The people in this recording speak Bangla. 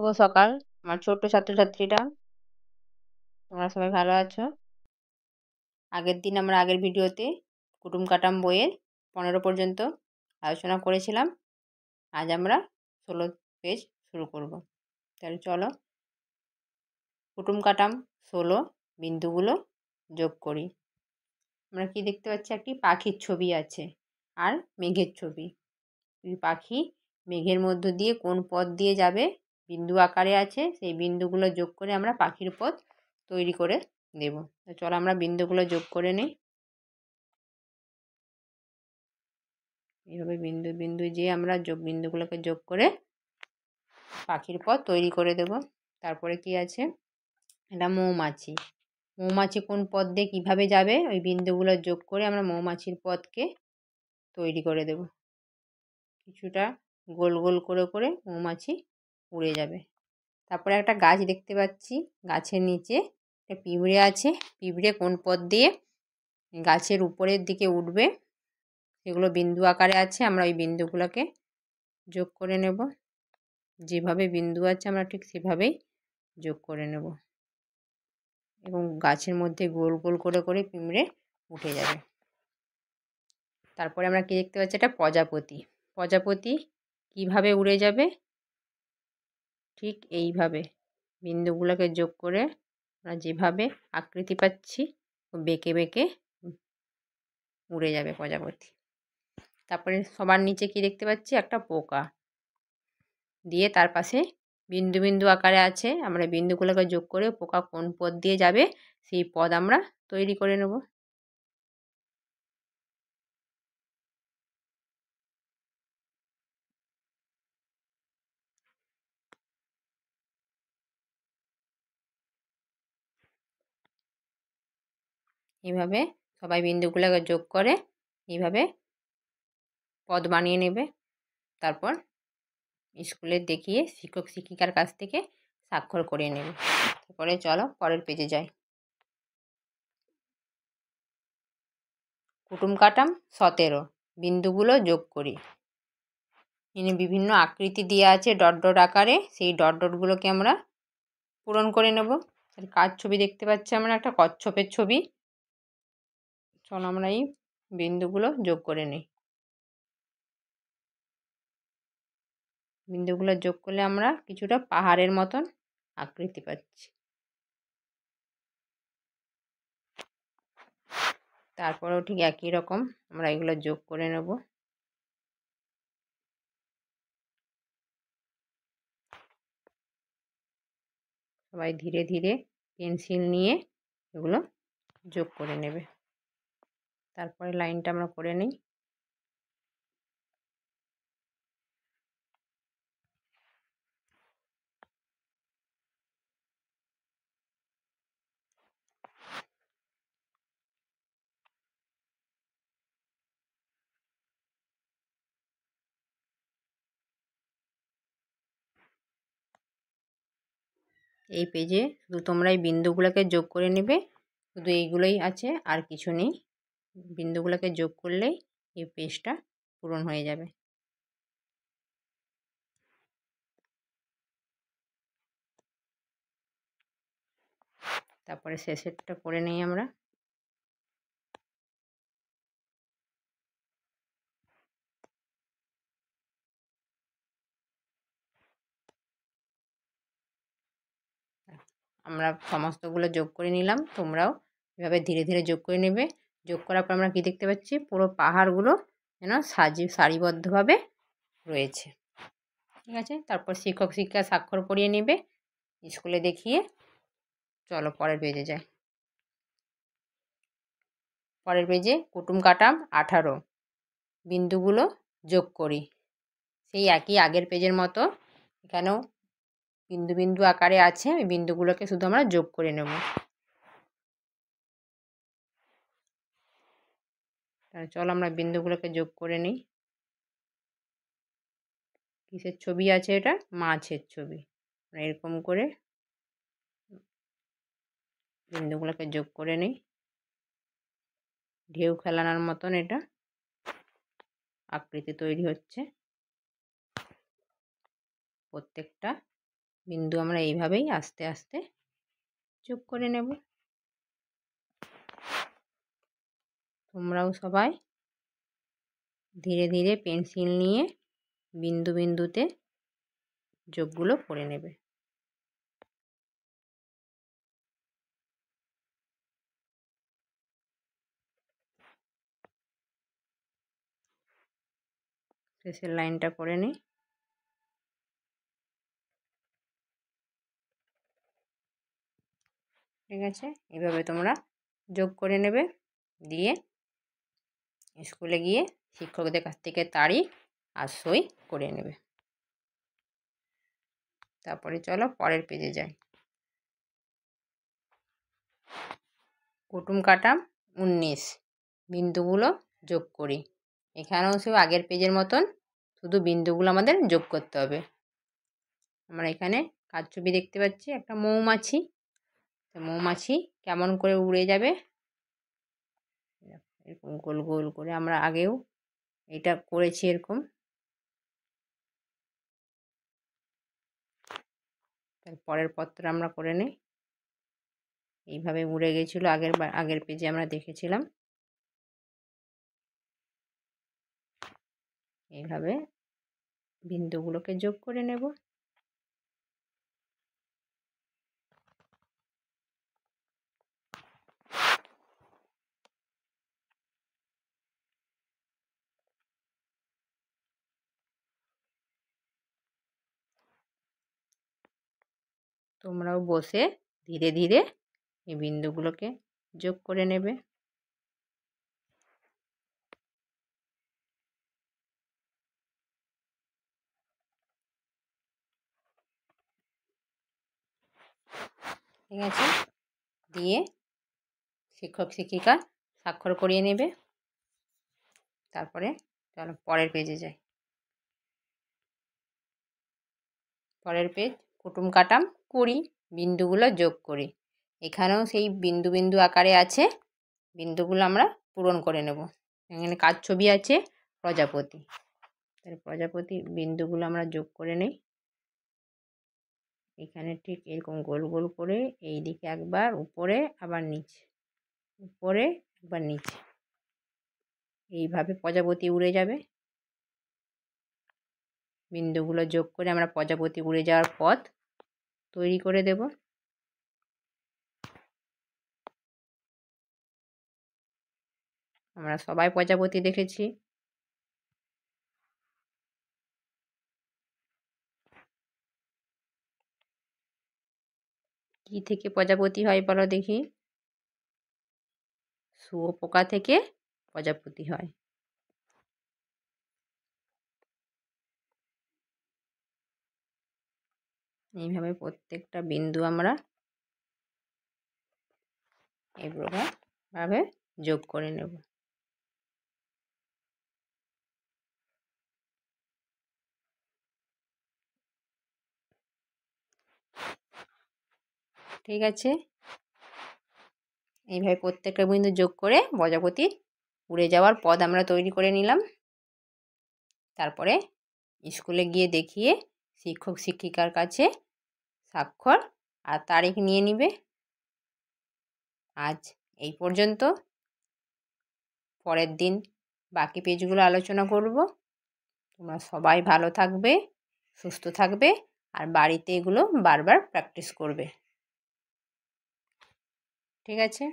শুভ সকাল আমার ছোট্ট ছাত্রছাত্রীরা, তোমরা সবাই ভালো আছো? আগের দিন আমরা আগের ভিডিওতে কুটুম কাটাম বইয়ের 15 পর্যন্ত আলোচনা করেছিলাম। আজ আমরা 16 পেজ শুরু করব। তাহলে চলো কুটুম কাটাম 16 বিন্দুগুলো যোগ করি। আমরা কি দেখতে পাচ্ছি, একটি পাখির ছবি আছে আর মেঘের ছবি। পাখি মেঘের মধ্য দিয়ে কোন পথ দিয়ে যাবে বিন্দু আকারে আছে, সেই বিন্দুগুলো যোগ করে আমরা পাখির পথ তৈরি করে দেব। চলো আমরা বিন্দুগুলো যোগ করে নিই। এইভাবে বিন্দু বিন্দু যে আমরা বিন্দুগুলোকে যোগ করে পাখির পথ তৈরি করে দেব। তারপরে কি আছে, এটা মৌমাছি। মৌমাছি কোন পথ দিয়ে কীভাবে যাবে ওই বিন্দুগুলো যোগ করে আমরা মৌমাছির পথকে তৈরি করে দেব। কিছুটা গোল গোল করে করে মৌমাছি উড়ে যাবে। তারপরে একটা গাছ দেখতে পাচ্ছি, গাছের নিচে একটা পিঁপড়ে আছে। পিঁপড়ে কোন পথ দিয়ে গাছের উপরের দিকে উঠবে সেগুলো বিন্দু আকারে আছে, আমরা ওই বিন্দুগুলোকে যোগ করে নেব। যেভাবে বিন্দু আছে আমরা ঠিক সেভাবেই যোগ করে নেব এবং গাছের মধ্যে গোল গোল করে করে পিঁপড়ে উঠে যাবে। তারপরে আমরা কি দেখতে পাচ্ছি, এটা প্রজাপতি। প্রজাপতি কিভাবে উড়ে যাবে, ঠিক এইভাবে বিন্দুগুলোকে যোগ করে আমরা যেভাবে আকৃতি পাচ্ছি বেঁকে বেঁকে উড়ে যাবে প্রজাপতি। তারপরে সবার নিচে কি দেখতে পাচ্ছি, একটা পোকা দিয়ে তার পাশে বিন্দু বিন্দু আকারে আছে, আমরা বিন্দুগুলোকে যোগ করে পোকা কোন পথ দিয়ে যাবে সেই পথ আমরা তৈরি করে নেব। এইভাবে সবাই বিন্দুগুলোকে যোগ করে এইভাবে পথ বানিয়ে নেবে। তারপর স্কুলে দেখিয়ে শিক্ষক শিক্ষিকার কাছ থেকে স্বাক্ষর করিয়ে নেবে। তারপরে চলো পরের পেজে যাই। কুটুম কাটাম 17 বিন্দুগুলো যোগ করি। এখানে বিভিন্ন আকৃতি দেওয়া আছে ডট ডট আকারে, সেই ডট ডটগুলোকে আমরা পূরণ করে নেব। কার ছবি দেখতে পাচ্ছি আমরা, একটা কচ্ছপের ছবি। চলো আমরা এই বিন্দুগুলো যোগ করে নিই। বিন্দুগুলো যোগ করলে আমরা কিছুটা পাহাড়ের মতন আকৃতি পাচ্ছি। তারপরেও ঠিক একই রকম আমরা এগুলো যোগ করে নেব। সবাই ধীরে ধীরে পেন্সিল নিয়ে এগুলো যোগ করে নেবে। তারপরে লাইনটা আমরা করে নিই। এই পেজে শুধু তোমরা এই বিন্দুগুলোকে যোগ করে নেবে, শুধু এইগুলোই আছে আর কিছু নেই। বিন্দুগুলোকে যোগ করলেই এই পেজটা পূরণ হয়ে যাবে। তারপরে শেষেরটা করে নেই আমরা। আমরা সমস্তগুলো যোগ করে নিলাম, তোমরাও এভাবে ধীরে ধীরে যোগ করে নেবে। যোগ করার পর আমরা কী দেখতে পাচ্ছি, পুরো পাহাড়গুলো যেন সারিবদ্ধভাবে রয়েছে। ঠিক আছে, তারপর শিক্ষক শিক্ষিকা স্বাক্ষর করিয়ে নেবে স্কুলে দেখিয়ে। চলো পরের পেজে যাই। পরের পেজে কুটুম কাটাম 18 বিন্দুগুলো যোগ করি। সেই একই আগের পেজের মতো এখানেও বিন্দু বিন্দু আকারে আছে, ওই বিন্দুগুলোকে শুধু আমরা যোগ করে নেব। তাহলে চলো আমরা বিন্দুগুলোকে যোগ করে নিই। কিসের ছবি আছে, এটা মাছের ছবি। এরকম করে বিন্দুগুলোকে যোগ করে নিই। ঢেউ খেলানোর মতন এটা আকৃতি তৈরি হচ্ছে। প্রত্যেকটা বিন্দু আমরা এইভাবেই আস্তে আস্তে যোগ করে নেব। তোমরাও সবাই ধীরে ধীরে পেন্সিল নিয়ে বিন্দু বিন্দুতে যোগগুলো করে নেবে। শেষের লাইনটা করে নিই। ঠিক আছে, এভাবে তোমরা যোগ করে নেবে, দিয়ে স্কুলে গিয়ে শিক্ষকদের কাছ থেকে তারিখ আর সই করে নেবে। তারপরে চলো পরের পেজে যাই। কুটুম কাটাম 19, বিন্দুগুলো যোগ করি। এখানেও সব আগের পেজের মতন, শুধু বিন্দুগুলো আমাদের যোগ করতে হবে। আমরা এখানে কাজ ছবি দেখতে পাচ্ছি একটা মৌমাছি। মৌমাছি কেমন করে উড়ে যাবে, এরকম গোল গোল করে আমরা আগেও এটা করেছি এরকম। পরের পত্র আমরা করে নিই। এইভাবে উড়ে গেছিলো আগের পেজে আমরা দেখেছিলাম। এইভাবে বিন্দুগুলোকে যোগ করে নেব। তোমরাও বসে ধীরে ধীরে এই বিন্দুগুলোকে যোগ করে নেবে। ঠিক আছে, দিয়ে শিক্ষক শিক্ষিকা স্বাক্ষর করিয়ে নেবে। তারপরে চলো পরের পেজে যাই। পরের পেজ কুটুম কাটাম 20, বিন্দুগুলো যোগ করি। এখানেও সেই বিন্দু বিন্দু আকারে আছে, বিন্দুগুলো আমরা পূরণ করে নেব। এখানে কাজ ছবি আছে প্রজাপতি, প্রজাপতি বিন্দুগুলো আমরা যোগ করে নিই। এখানে ঠিক এরকম গোল গোল করে এই দিকে একবার, উপরে আবার নিচে, উপরে একবার নিচে, এইভাবে প্রজাপতি উড়ে যাবে। বিন্দুগুলো যোগ করে আমরা প্রজাপতি উড়ে যাওয়ার পথ তৈরি করে দেব। আমরা সবাই প্রজাপতি দেখেছি। কি থেকে প্রজাপতি হয় বলো দেখি? শুঁয়োপোকা থেকে প্রজাপতি হয়। এইভাবে প্রত্যেকটা বিন্দু আমরা এইভাবে যোগ করে নেব। ঠিক আছে, এইভাবে প্রত্যেকটা বিন্দু যোগ করে প্রজাপতির উড়ে যাওয়ার পথ আমরা তৈরি করে নিলাম। তারপরে স্কুলে গিয়ে দেখিয়ে শিক্ষক শিক্ষিকার কাছে স্বাক্ষর আর তারিখ নিয়ে নিবে। আজ এই পর্যন্ত, পরের দিন বাকি পেজগুলো আলোচনা করব। তোমরা সবাই ভালো থাকবে, সুস্থ থাকবে, আর বাড়িতে এগুলো বারবার প্র্যাকটিস করবে। ঠিক আছে।